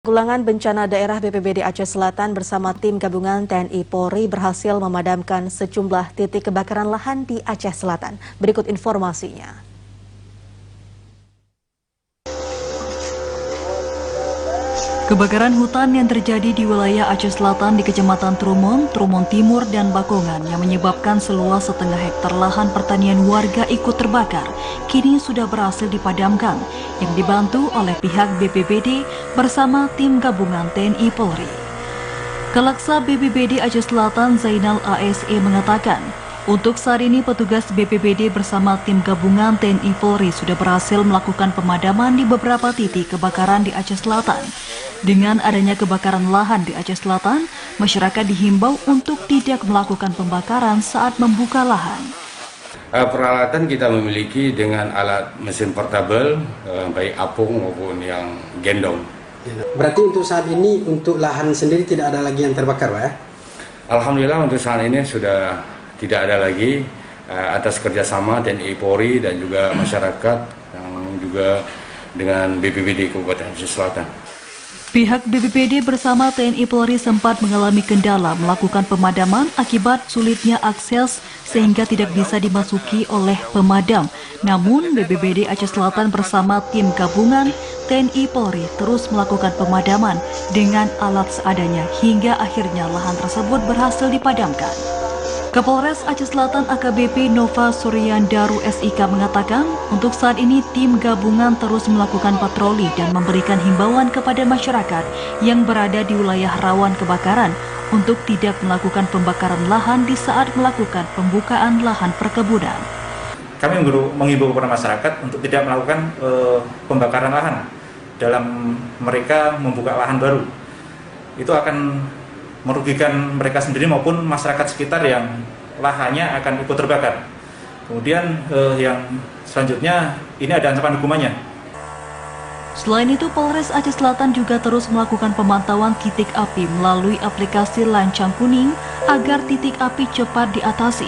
Penanggulangan Bencana Daerah BPBD Aceh Selatan bersama tim gabungan TNI Polri berhasil memadamkan sejumlah titik kebakaran lahan di Aceh Selatan. Berikut informasinya. Kebakaran hutan yang terjadi di wilayah Aceh Selatan di Kecamatan Trumon, Trumon Timur, dan Bakongan yang menyebabkan seluas setengah hektar lahan pertanian warga ikut terbakar, kini sudah berhasil dipadamkan, yang dibantu oleh pihak BPBD bersama tim gabungan TNI Polri. Kalaksa BPBD Aceh Selatan Zainal ASE mengatakan, untuk saat ini petugas BPBD bersama tim gabungan TNI Polri sudah berhasil melakukan pemadaman di beberapa titik kebakaran di Aceh Selatan. Dengan adanya kebakaran lahan di Aceh Selatan, masyarakat dihimbau untuk tidak melakukan pembakaran saat membuka lahan. Peralatan kita memiliki dengan alat mesin portable, baik apung maupun yang gendong. Berarti untuk saat ini, untuk lahan sendiri tidak ada lagi yang terbakar, Pak ya? Alhamdulillah untuk saat ini sudah tidak ada lagi, atas kerjasama TNI Polri dan juga masyarakat yang juga dengan BPBD Kabupaten Aceh Selatan. Pihak BPBD bersama TNI Polri sempat mengalami kendala melakukan pemadaman akibat sulitnya akses sehingga tidak bisa dimasuki oleh pemadam. Namun BPBD Aceh Selatan bersama tim gabungan TNI Polri terus melakukan pemadaman dengan alat seadanya hingga akhirnya lahan tersebut berhasil dipadamkan. Kapolres Aceh Selatan AKBP Nova Suryandaru SIK mengatakan, untuk saat ini tim gabungan terus melakukan patroli dan memberikan himbauan kepada masyarakat yang berada di wilayah rawan kebakaran untuk tidak melakukan pembakaran lahan di saat melakukan pembukaan lahan perkebunan. Kami mengimbau kepada masyarakat untuk tidak melakukan pembakaran lahan dalam mereka membuka lahan baru. Itu akan merugikan mereka sendiri maupun masyarakat sekitar yang lahannya akan ikut terbakar. Kemudian yang selanjutnya ini ada ancaman hukumannya. Selain itu, Polres Aceh Selatan juga terus melakukan pemantauan titik api melalui aplikasi Lancang Kuning agar titik api cepat diatasi.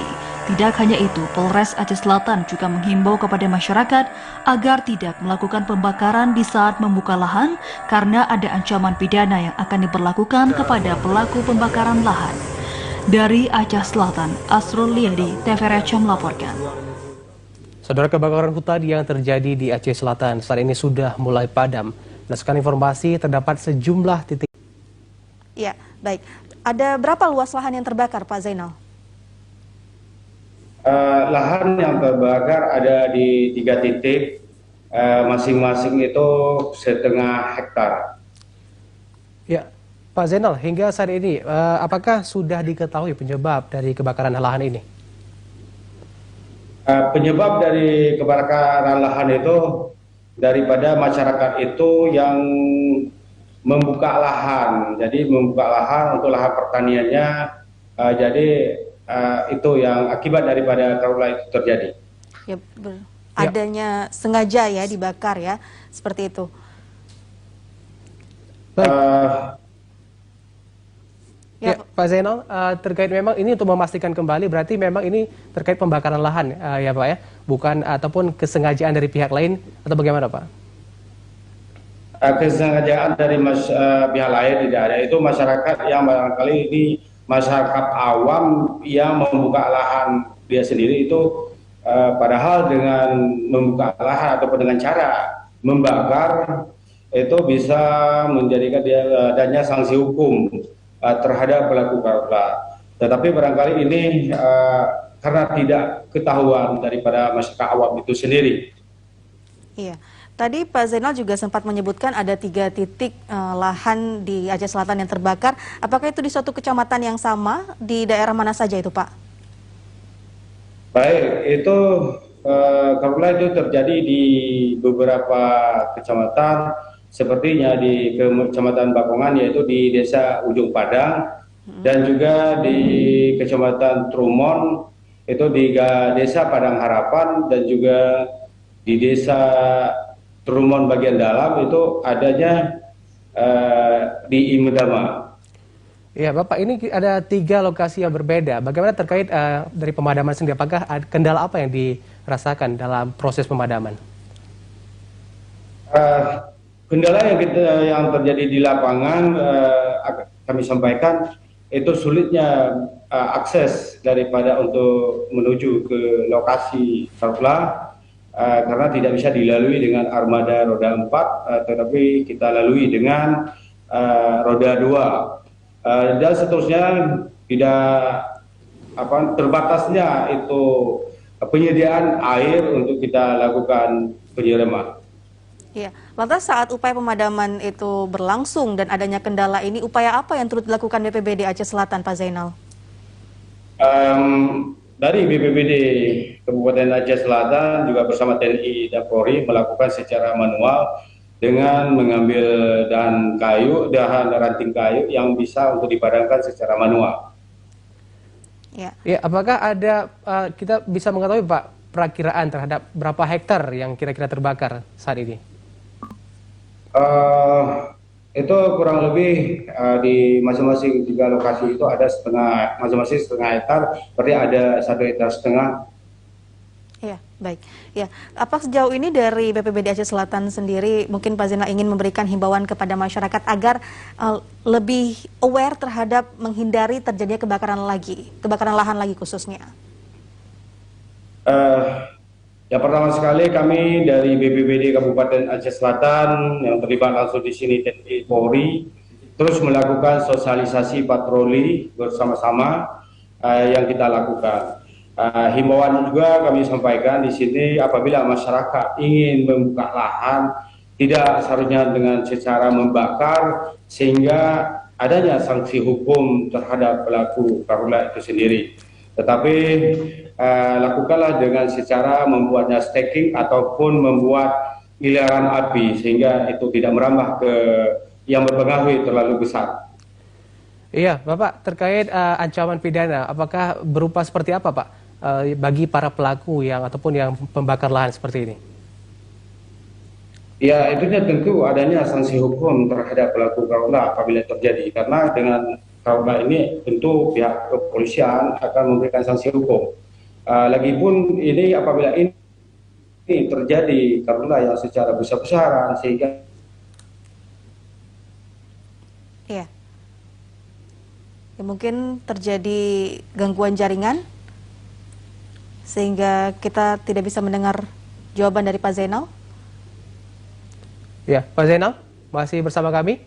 Tidak hanya itu, Polres Aceh Selatan juga menghimbau kepada masyarakat agar tidak melakukan pembakaran di saat membuka lahan karena ada ancaman pidana yang akan diberlakukan kepada pelaku pembakaran lahan. Dari Aceh Selatan, Asrul Liadi, TVRI melaporkan. Saudara, kebakaran hutan yang terjadi di Aceh Selatan saat ini sudah mulai padam. Berdasarkan informasi, terdapat sejumlah titik. Ya, baik. Ada berapa luas lahan yang terbakar, Pak Zainal? Lahan yang terbakar ada di 3 titik, masing-masing itu setengah hektar. Ya, Pak Zainal, hingga saat ini, apakah sudah diketahui penyebab dari kebakaran lahan ini? Penyebab dari kebakaran lahan itu daripada masyarakat itu yang membuka lahan. Jadi membuka lahan untuk lahan pertaniannya, jadi itu yang akibat daripada karhutla itu terjadi. Ya, adanya sengaja ya dibakar ya, seperti itu. Ya, Pak Zainal, terkait memang ini untuk memastikan kembali, berarti memang ini terkait pembakaran lahan ya Pak ya, bukan ataupun kesengajaan dari pihak lain atau bagaimana Pak? Kesengajaan dari pihak lain tidak ada, itu masyarakat yang barangkali ini masyarakat awam yang membuka lahan dia sendiri itu, padahal dengan membuka lahan ataupun dengan cara membakar itu bisa menjadikan dia adanya sanksi hukum terhadap pelaku karhutla. Tetapi barangkali ini karena tidak ketahuan daripada masyarakat awam itu sendiri. Iya. Tadi Pak Zainal juga sempat menyebutkan ada 3 titik lahan di Aceh Selatan yang terbakar. Apakah itu di suatu kecamatan yang sama? Di daerah mana saja itu, Pak? Baik, itu karhutla itu terjadi di beberapa kecamatan, sepertinya di Kecamatan Bakongan, yaitu di Desa Ujung Padang, dan juga di Kecamatan Trumon, itu di Desa Padang Harapan, dan juga di Desa Trumon bagian dalam itu adanya di Imedama. Ya Bapak, ini ada 3 lokasi yang berbeda. Bagaimana terkait dari pemadaman sendiri? Apakah kendala apa yang dirasakan dalam proses pemadaman? kendala yang terjadi di lapangan kami sampaikan itu sulitnya akses daripada untuk menuju ke lokasi karhutlah karena tidak bisa dilalui dengan armada roda 4 tetapi kita lalui dengan roda 2 dan seterusnya. Tidak terbatasnya itu penyediaan air untuk kita lakukan penyiraman. Iya. Lantas saat upaya pemadaman itu berlangsung dan adanya kendala ini, upaya apa yang turut dilakukan BPBD Aceh Selatan, Pak Zainal? Dari BPBD Kabupaten Aceh Selatan juga bersama TNI dan Polri melakukan secara manual dengan mengambil dahan ranting kayu yang bisa untuk dipadamkan secara manual. Ya, apakah ada kita bisa mengetahui Pak perakiraan terhadap berapa hektar yang kira-kira terbakar saat ini? Itu kurang lebih di masing-masing 3 lokasi itu ada masing-masing setengah hektar, berarti ada 1,5 hektar. Ya, baik. Ya, apa sejauh ini dari BPBD Aceh Selatan sendiri, mungkin Pak Zainal ingin memberikan himbauan kepada masyarakat agar lebih aware terhadap menghindari terjadinya kebakaran lahan lagi khususnya? Ya, pertama sekali kami dari BPBD Kabupaten Aceh Selatan yang terlibat langsung di sini TNI Polri terus melakukan sosialisasi patroli bersama-sama yang kita lakukan. Himbauan juga kami sampaikan di sini apabila masyarakat ingin membuka lahan tidak seharusnya dengan secara membakar sehingga adanya sanksi hukum terhadap pelaku karhutlah itu sendiri. Tetapi lakukanlah dengan secara membuatnya staking ataupun membuat miliaran api sehingga itu tidak merambah ke yang berpengaruh terlalu besar. Iya, Bapak, terkait ancaman pidana, apakah berupa seperti apa, Pak, bagi para pelaku ataupun yang pembakar lahan seperti ini? Ya, itunya tentu adanya sanksi hukum terhadap pelaku karhutlah apabila terjadi, karena dengan karhutlah ini tentu pihak kepolisian akan memberikan sanksi hukum. Lagipun ini apabila ini terjadi karhutlah yang secara besar-besaran sehingga ya, mungkin terjadi gangguan jaringan sehingga kita tidak bisa mendengar jawaban dari Pak Zainal. Ya, Pak Zainal masih bersama kami?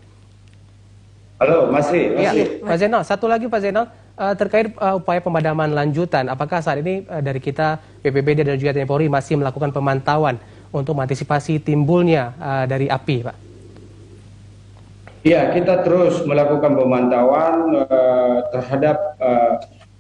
Halo, masih. Ya, Pak Zainal, satu lagi Pak Zainal, terkait upaya pemadaman lanjutan, apakah saat ini dari kita BPBD dan juga TNI Polri masih melakukan pemantauan untuk mengantisipasi timbulnya dari api, Pak? Ya, kita terus melakukan pemantauan terhadap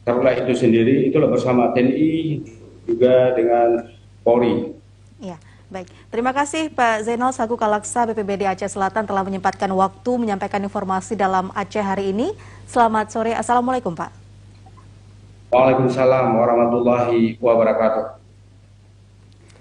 karhutlah itu sendiri, itulah bersama TNI juga dengan Polri. Ya, baik. Terima kasih Pak Zainal selaku Kalaksa BPBD Aceh Selatan telah menyempatkan waktu menyampaikan informasi dalam Aceh hari ini. Selamat sore. Assalamualaikum, Pak. Waalaikumsalam warahmatullahi wabarakatuh.